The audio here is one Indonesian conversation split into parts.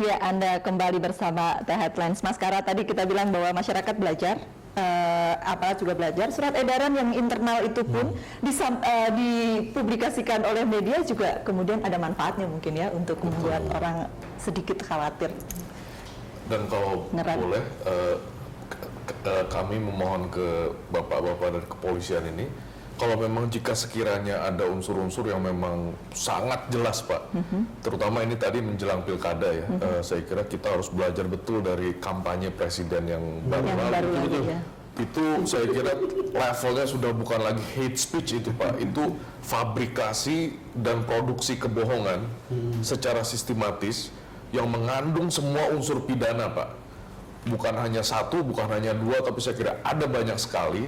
Ya, Anda kembali bersama The Headlines. Mas Kara, tadi kita bilang bahwa masyarakat belajar, aparat juga belajar. Surat edaran yang internal itu pun dipublikasikan oleh media juga kemudian ada manfaatnya mungkin ya untuk membuat orang sedikit khawatir. Dan kalau boleh, kami memohon ke bapak-bapak dari kepolisian ini, kalau memang jika sekiranya ada unsur-unsur yang memang sangat jelas Pak, terutama ini tadi menjelang pilkada ya, saya kira kita harus belajar betul dari kampanye presiden yang baru lalu. Itu saya kira levelnya sudah bukan lagi hate speech itu Pak, itu fabrikasi dan produksi kebohongan secara sistematis yang mengandung semua unsur pidana Pak. Bukan hanya satu, bukan hanya dua, tapi saya kira ada banyak sekali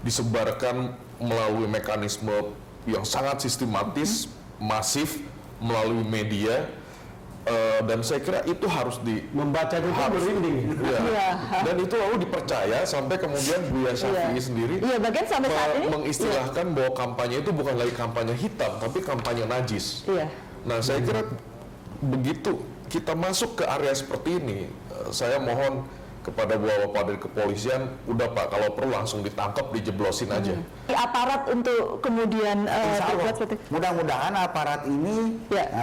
disebarkan melalui mekanisme yang sangat sistematis, masif, melalui media, dan saya kira itu harus membaca itu merinding. Dan itu lalu dipercaya sampai kemudian Buya Syafiee sendiri sampai saat ini mengistilahkan bahwa kampanye itu bukan lagi kampanye hitam, tapi kampanye najis. Nah, saya kira begitu kita masuk ke area seperti ini, saya mohon kepada bapak-bapak dari kepolisian, udah Pak, kalau perlu langsung ditangkap, dijeblosin aja. Aparat untuk kemudian mudah-mudahan aparat ini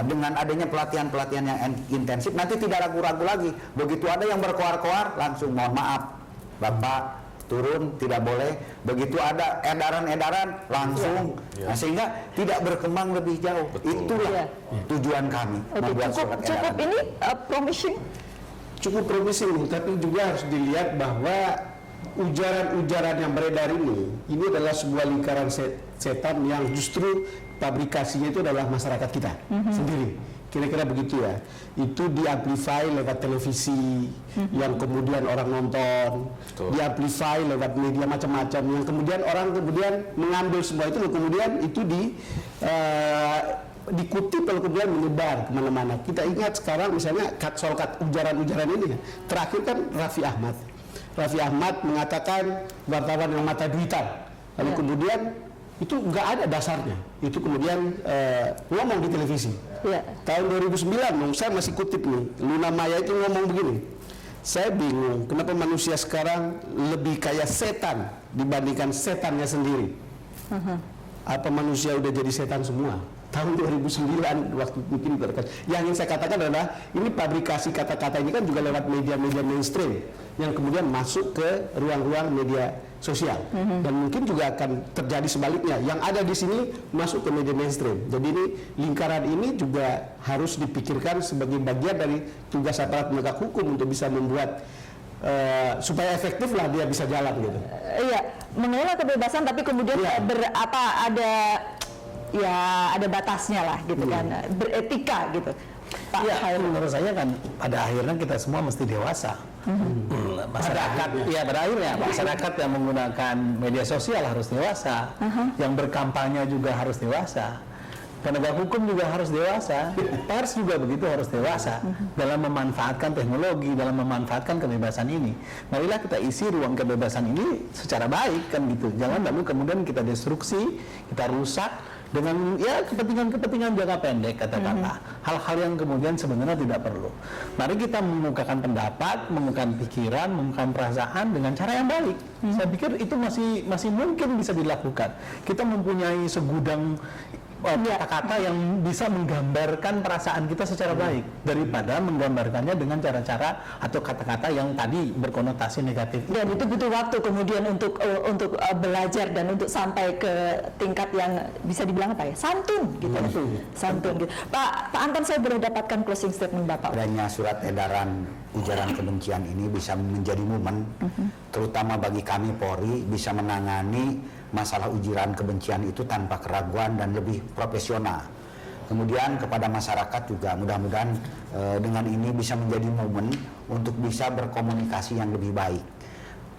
dengan adanya pelatihan-pelatihan yang intensif nanti tidak ragu-ragu lagi. Begitu ada yang berkoar-koar langsung mohon maaf, Bapak turun, tidak boleh. Begitu ada edaran-edaran langsung, nah, sehingga tidak berkembang lebih jauh. Itulah tujuan kami membuat surat edaran. Cukup ini promising. Cukup promising, tapi juga harus dilihat bahwa ujaran-ujaran yang beredar ini adalah sebuah lingkaran setan yang justru pabrikasinya itu adalah masyarakat kita sendiri. Kira-kira begitu ya. Itu diamplify lewat televisi yang kemudian orang nonton, diamplify lewat media macam-macam yang kemudian orang kemudian mengambil semua itu, kemudian itu dikutip lalu kemudian menyebar kemana-mana. Kita ingat sekarang misalnya soal ujaran-ujaran ini, terakhir kan Raffi Ahmad mengatakan wartawan yang mata duitan, lalu kemudian itu nggak ada dasarnya, itu kemudian ngomong di televisi. Tahun 2009, saya masih kutip nih, Luna Maya itu ngomong begini, saya bingung kenapa manusia sekarang lebih kayak setan dibandingkan setannya sendiri. Apa manusia udah jadi setan semua? Tahun 2009 waktu mungkin yang ingin saya katakan adalah ini pabrikasi kata-kata ini kan juga lewat media-media mainstream yang kemudian masuk ke ruang-ruang media sosial, dan mungkin juga akan terjadi sebaliknya yang ada di sini masuk ke media mainstream. Jadi ini lingkaran ini juga harus dipikirkan sebagai bagian dari tugas aparat penegak hukum untuk bisa membuat supaya efektif lah dia bisa jalan gitu. Mengelola kebebasan tapi kemudian ada batasnya lah gitu kan, beretika gitu Pak. Menurut saya kan pada akhirnya kita semua mesti dewasa. Masyarakat pada akhirnya masyarakat yang menggunakan media sosial harus dewasa, yang berkampanye juga harus dewasa, penegak hukum juga harus dewasa, pers juga begitu harus dewasa dalam memanfaatkan teknologi, dalam memanfaatkan kebebasan ini. Marilah kita isi ruang kebebasan ini secara baik kan gitu. Jangan lalu kemudian kita destruksi, kita rusak dengan kepentingan jangka pendek kata-kata. Hal-hal yang kemudian sebenarnya tidak perlu. Mari kita mengemukakan pendapat, mengemukakan pikiran, mengemukakan perasaan dengan cara yang baik. Saya pikir itu masih mungkin bisa dilakukan. Kita mempunyai segudang kata-kata yang bisa menggambarkan perasaan kita secara baik daripada menggambarkannya dengan cara-cara atau kata-kata yang tadi berkonotasi negatif. Dan itu butuh waktu kemudian untuk belajar dan untuk sampai ke tingkat yang bisa dibilang santun gitu. Santun gitu. Pak Anton, saya boleh dapatkan closing statement Bapak? Adanya surat edaran ujaran kebencian ini bisa menjadi momen terutama bagi kami Polri bisa menangani masalah ujaran kebencian itu tanpa keraguan dan lebih profesional. Kemudian kepada masyarakat juga mudah-mudahan dengan ini bisa menjadi momen untuk bisa berkomunikasi yang lebih baik,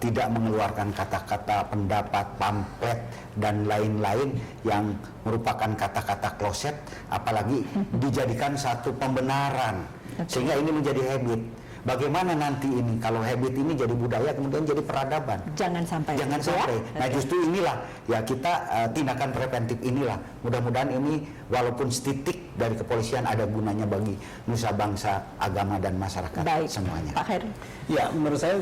tidak mengeluarkan kata-kata, pendapat, pamflet dan lain-lain yang merupakan kata-kata kloset, apalagi dijadikan satu pembenaran sehingga ini menjadi habit. Bagaimana nanti ini kalau habit ini jadi budaya kemudian jadi peradaban? Jangan sampai. Nah justru inilah ya kita tindakan preventif inilah. Mudah-mudahan ini walaupun setitik dari kepolisian ada gunanya bagi nusa bangsa, agama dan masyarakat Baik, semuanya. Pak Khairul. Ya, menurut saya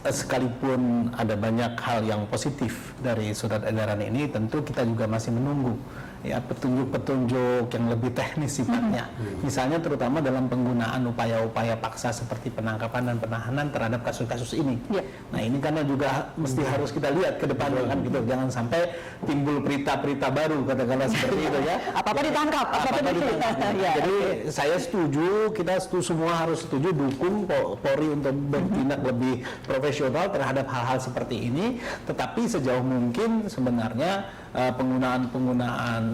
sekalipun ada banyak hal yang positif dari surat edaran ini, tentu kita juga masih menunggu ya petunjuk-petunjuk yang lebih teknis sifatnya. Misalnya terutama dalam penggunaan upaya-upaya paksa seperti penangkapan dan penahanan terhadap kasus-kasus ini. Ya. Nah, ini karena juga mesti harus kita lihat ke depannya kan gitu. Jangan sampai timbul berita-berita baru katakanlah seperti itu ya. Apa-apa ditangkap, apa-apa ditangkap. Ya. Jadi saya setuju, kita semua harus setuju dukung Polri untuk bertindak lebih profesional terhadap hal-hal seperti ini. Tetapi sejauh mungkin sebenarnya penggunaan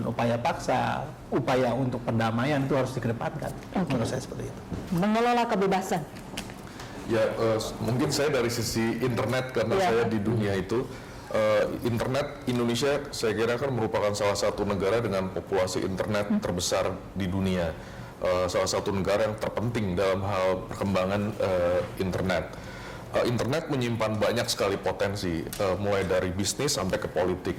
upaya paksa, upaya untuk perdamaian itu harus dikedepankan. Menurut saya seperti itu. Mengelola kebebasan. Ya, mungkin saya dari sisi internet karena Ya. saya di dunia itu, internet Indonesia saya kira kan merupakan salah satu negara dengan populasi internet terbesar di dunia, salah satu negara yang terpenting dalam hal perkembangan internet. Internet menyimpan banyak sekali potensi, mulai dari bisnis sampai ke politik.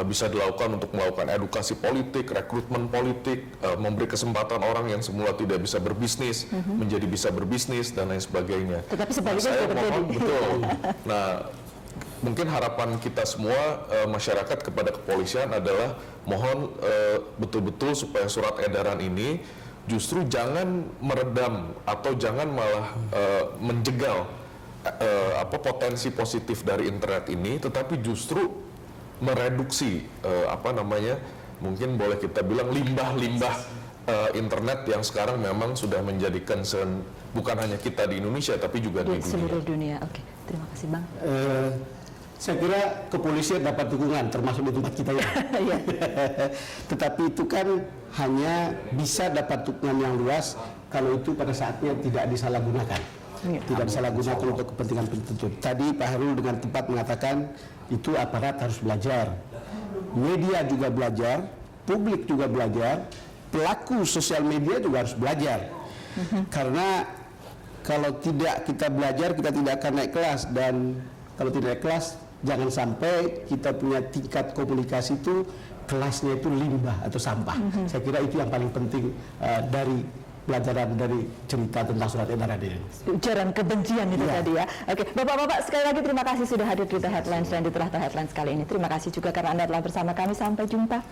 Bisa dilakukan untuk melakukan edukasi politik, rekrutmen politik, memberi kesempatan orang yang semula tidak bisa berbisnis menjadi bisa berbisnis dan lain sebagainya. Tetapi sebaliknya Saya juga terjadi. mohon, betul. Nah, mungkin harapan kita semua masyarakat kepada kepolisian adalah mohon betul-betul supaya surat edaran ini justru jangan meredam atau jangan malah menjegal potensi positif dari internet ini, tetapi justru mereduksi mungkin boleh kita bilang limbah-limbah internet yang sekarang memang sudah menjadi concern bukan hanya kita di Indonesia tapi juga Di di dunia. seluruh dunia. Oke, terima kasih Bang. Saya kira kepolisian dapat dukungan termasuk di tempat kita ya. Iya. Tetapi itu kan hanya bisa dapat dukungan yang luas kalau itu pada saatnya tidak disalahgunakan. Iya. Tidak disalahgunakan untuk kepentingan tertentu. Tadi Pak Khairul dengan tepat mengatakan itu aparat harus belajar, media juga belajar, publik juga belajar, pelaku sosial media juga harus belajar. Karena kalau tidak kita belajar kita tidak akan naik kelas, dan kalau tidak naik kelas jangan sampai kita punya tingkat komunikasi itu kelasnya itu limbah atau sampah. Saya kira itu yang paling penting dari pelajaran dari cerita tentang surat edaran ini. Ujaran kebencian itu Iya. tadi ya. Oke, Bapak-bapak sekali lagi terima kasih sudah hadir di The Headlines dan di The Headlines kali ini. Terima kasih juga karena Anda telah bersama kami. Sampai jumpa.